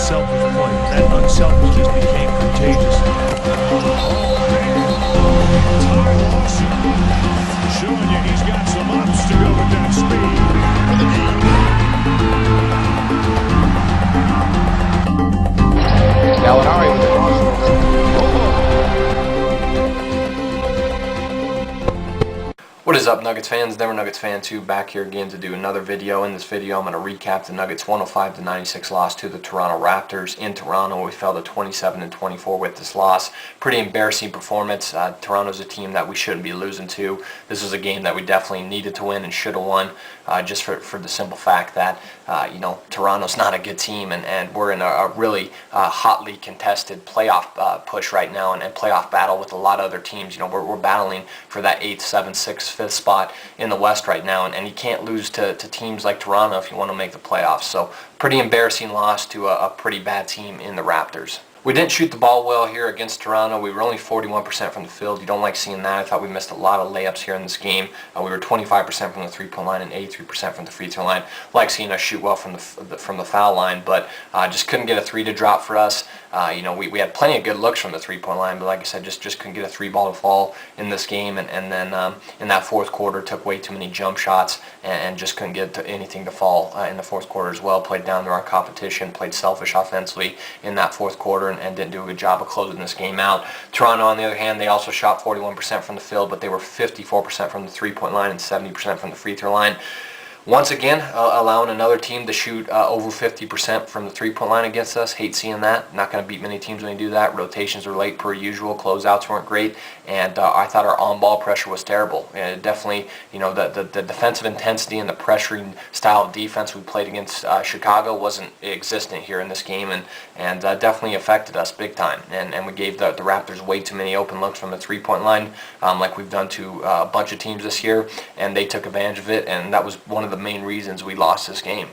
unselfish play. That unselfishness became contagious. Ty Lawson showing you he's got some ups to go with that speed. Gallinari with the crossover. What is up, Nuggets fans? Denver Nuggets fan 2 back here again to do another video. In this video, I'm going to recap the Nuggets 105-96 loss to the Toronto Raptors in Toronto. We fell to 27-24 with this loss. Pretty embarrassing performance. Toronto's a team that we shouldn't be losing to. This was a game that we definitely needed to win and should have won, just for the simple fact that Toronto's not a good team, and we're in a really hotly contested playoff push right now, and playoff battle with a lot of other teams. We're battling for that 8th, 7th, 6th, 5th spot in the West right now, and you can't lose to teams like Toronto if you want to make the playoffs. So pretty embarrassing loss to a pretty bad team in the Raptors. We didn't shoot the ball well here against Toronto. We were only 41% from the field. You don't like seeing that. I thought we missed a lot of layups here in this game. We were 25% from the three-point line and 83% from the free throw line. Like seeing us shoot well from the foul line, but just couldn't get a three to drop for us. We had plenty of good looks from the three-point line, but like I said, just couldn't get a three ball to fall in this game. And then in that fourth quarter, took way too many jump shots and just couldn't get anything to fall in the fourth quarter as well. Played down to our competition, played selfish offensively in that fourth quarter, and didn't do a good job of closing this game out. Toronto, on the other hand, they also shot 41% from the field, but they were 54% from the three-point line and 70% from the free throw line. Once again, allowing another team to shoot over 50% from the three-point line against us. Hate seeing that. Not going to beat many teams when they do that. Rotations were late per usual. Closeouts weren't great. And I thought our on-ball pressure was terrible. Definitely, the defensive intensity and the pressuring style of defense we played against Chicago wasn't existent here in this game, and definitely affected us big time. And we gave the Raptors way too many open looks from the three-point line, like we've done to a bunch of teams this year, and they took advantage of it, and that was one of the main reasons we lost this game.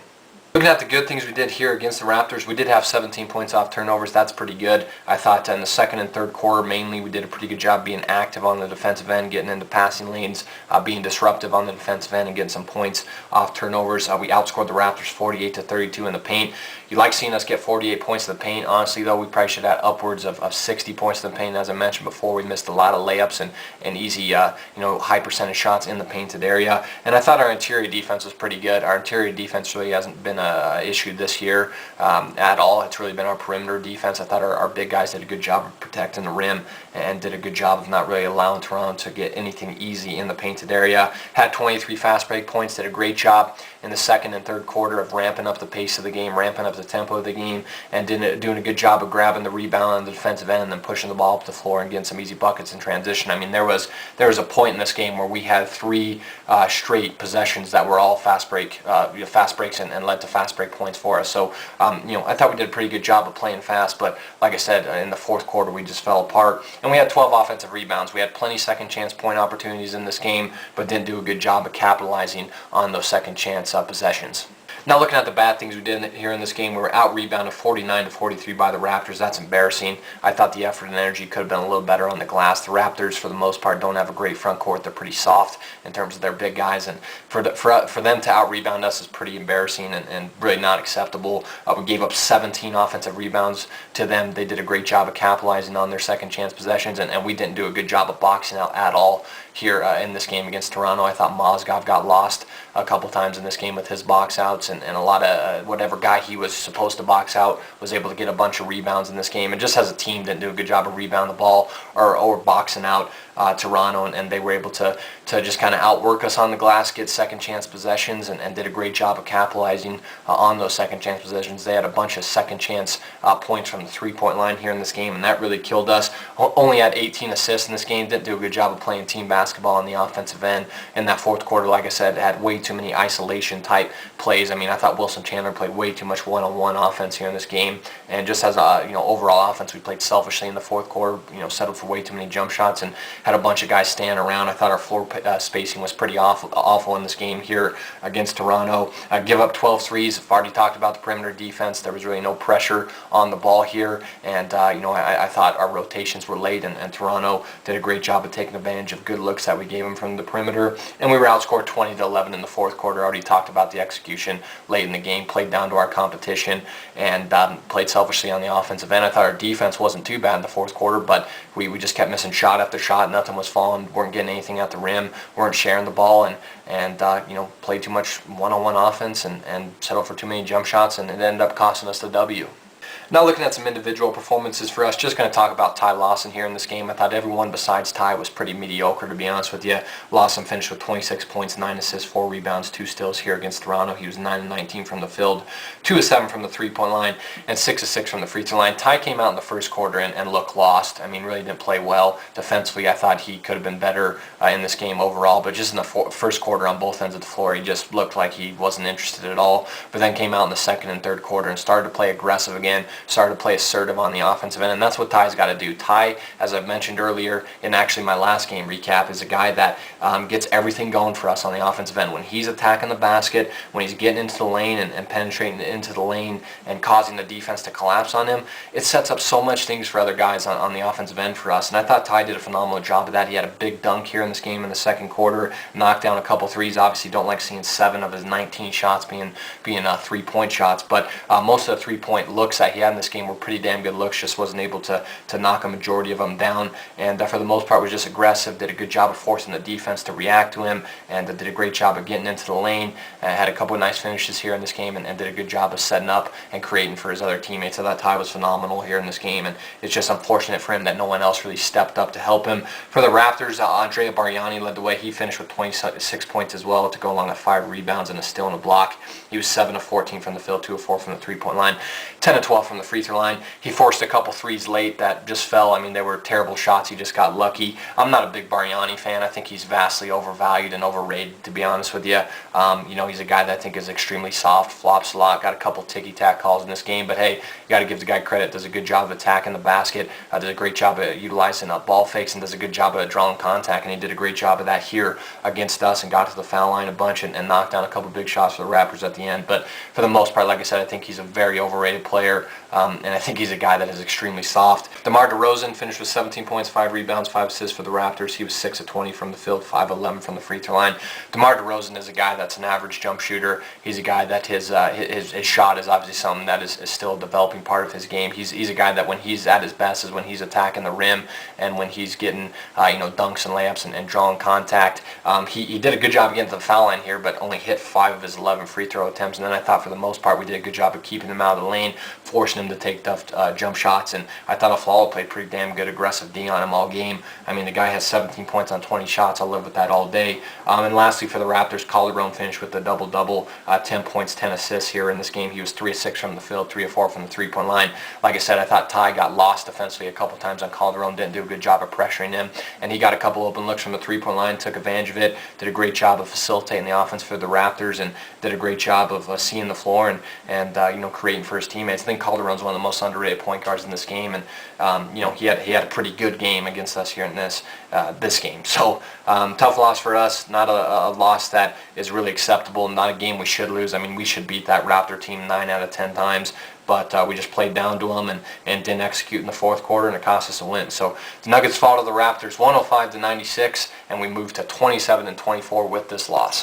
Looking at the good things we did here against the Raptors, we did have 17 points off turnovers. That's pretty good. I thought in the second and third quarter mainly we did a pretty good job being active on the defensive end, getting into passing lanes, being disruptive on the defensive end, and getting some points off turnovers. We outscored the Raptors 48-32 in the paint. You like seeing us get 48 points in the paint. Honestly, though, we probably should have upwards of 60 points in the paint. As I mentioned before, we missed a lot of layups and easy, high percentage shots in the painted area. And I thought our interior defense was pretty good. Our interior defense really hasn't been issue this year at all. It's really been our perimeter defense. I thought our big guys did a good job of protecting the rim and did a good job of not really allowing Toronto to get anything easy in the painted area. Had 23 fast break points, did a great job in the second and third quarter of ramping up the pace of the game, ramping up the tempo of the game, and doing a good job of grabbing the rebound on the defensive end and then pushing the ball up the floor and getting some easy buckets in transition. I mean, there was a point in this game where we had three straight possessions that were all fast breaks and led to fast break points for us. So, I thought we did a pretty good job of playing fast, but like I said, in the fourth quarter we just fell apart. And we had 12 offensive rebounds. We had plenty second chance point opportunities in this game, but didn't do a good job of capitalizing on those second chance possessions. Now, looking at the bad things we did here in this game, we were out-rebounded 49-43 by the Raptors. That's embarrassing. I thought the effort and energy could have been a little better on the glass. The Raptors, for the most part, don't have a great front court. They're pretty soft in terms of their big guys, and for them to out-rebound us is pretty embarrassing and really not acceptable. We gave up 17 offensive rebounds to them. They did a great job of capitalizing on their second chance possessions, and we didn't do a good job of boxing out at all here in this game against Toronto. I thought Mozgov got lost a couple times in this game with his box outs, and a lot of whatever guy he was supposed to box out was able to get a bunch of rebounds in this game, and just as a team didn't do a good job of rebounding the ball or boxing out Toronto, and they were able to just kind of outwork us on the glass, get second chance possessions, and did a great job of capitalizing on those second chance possessions. They had a bunch of second chance points from the three-point line here in this game, and that really killed us. Only had 18 assists in this game, didn't do a good job of playing team basketball on the offensive end. In that fourth quarter, like I said, had way too many isolation type plays. I mean, I thought Wilson Chandler played way too much one-on-one offense here in this game, and just as a overall offense, we played selfishly in the fourth quarter. Settled for way too many jump shots and had a bunch of guys standing around. I thought our floor spacing was pretty awful in this game here against Toronto. Give up 12 threes. I've already talked about the perimeter defense. There was really no pressure on the ball here, and I thought our rotations were late, and Toronto did a great job of taking advantage of good looks that we gave them from the perimeter, and we were outscored 20-11 in the fourth quarter. I already talked about the execution late in the game, played down to our competition, and played selfishly on the offensive end. I thought our defense wasn't too bad in the fourth quarter, but we just kept missing shot after shot. Nothing was falling, weren't getting anything at the rim, weren't sharing the ball, and played too much one-on-one offense and settled for too many jump shots, and it ended up costing us the W. Now looking at some individual performances for us, just going to talk about Ty Lawson here in this game. I thought everyone besides Ty was pretty mediocre, to be honest with you. Lawson finished with 26 points, 9 assists, 4 rebounds, 2 steals here against Toronto. He was 9 of 19 from the field, 2 of 7 from the three-point line, and 6 of 6 from the free throw line. Ty came out in the first quarter and looked lost. I mean, really didn't play well. Defensively, I thought he could have been better in this game overall, but just in the first quarter on both ends of the floor, he just looked like he wasn't interested at all. But then came out in the second and third quarter and started to play aggressive again, started to play assertive on the offensive end, and that's what Ty's got to do. Ty, as I've mentioned earlier in actually my last game recap, is a guy that gets everything going for us on the offensive end. When he's attacking the basket, when he's getting into the lane and penetrating into the lane and causing the defense to collapse on him, it sets up so much things for other guys on the offensive end for us, and I thought Ty did a phenomenal job of that. He had a big dunk here in this game in the second quarter, knocked down a couple threes. Obviously don't like seeing 7 of his 19 shots being three-point shots, but most of the three-point looks that he had in this game were pretty damn good looks, just wasn't able to knock a majority of them down, and for the most part was just aggressive, did a good job of forcing the defense to react to him, and did a great job of getting into the lane, had a couple of nice finishes here in this game, and did a good job of setting up and creating for his other teammates. So that Ty was phenomenal here in this game, and it's just unfortunate for him that no one else really stepped up to help him. For the Raptors, Andrea Bargnani led the way. He finished with 26 points as well, to go along with 5 rebounds and a steal and a block. He was 7 of 14 from the field, 2 of 4 from the three-point line, 10 of 12 from the free throw line. He forced a couple threes late that just fell. I mean, they were terrible shots. He just got lucky. I'm not a big Bargnani fan. I think he's vastly overvalued and overrated, to be honest with you. He's a guy that I think is extremely soft, flops a lot, got a couple ticky-tack calls in this game, but hey, you got to give the guy credit. Does a good job of attacking the basket, does a great job of utilizing ball fakes, and does a good job of drawing contact, and he did a great job of that here against us and got to the foul line a bunch and knocked down a couple big shots for the Raptors at the end. But for the most part, like I said, I think he's a very overrated player, and I think he's a guy that is extremely soft. DeMar DeRozan finished with 17 points, 5 rebounds, 5 assists for the Raptors. He was 6 of 20 from the field, 5 of 11 from the free throw line. DeMar DeRozan is a guy that's an average jump shooter. He's a guy that his shot is obviously something that is still a developing part of his game. He's a guy that when he's at his best is when he's attacking the rim and when he's getting dunks and layups and drawing contact. He did a good job of getting to the foul line here, but only hit 5 of his 11 free throw attempts. And then I thought for the most part we did a good job of keeping him out of the lane, forcing him to take tough jump shots. And I thought Aflalo played pretty damn good aggressive D on him all game. I mean, the guy has 17 points on 20 shots. I'll live with that all day. And lastly, for the Raptors, Calderon finished with a double-double, 10 points, 10 assists here in this game. He was 3 of 6 from the field, 3 of 4 from the three-point line. Like I said, I thought Ty got lost defensively a couple times on Calderon, didn't do a good job of pressuring him, and he got a couple open looks from the three-point line, took advantage of it, did a great job of facilitating the offense for the Raptors, and did a great job of seeing the floor and creating for his teammates. I think Calderon's one of the most underrated point guards in this game, and he had a pretty good game against us here in this game. So tough loss for us, not a loss that is really acceptable, not a game we should lose. I mean, we should beat that Raptor team 9 out of 10 times, but we just played down to them and didn't execute in the fourth quarter, and it cost us a win. So the Nuggets fall to the Raptors 105-96, and we moved to 27-24 with this loss.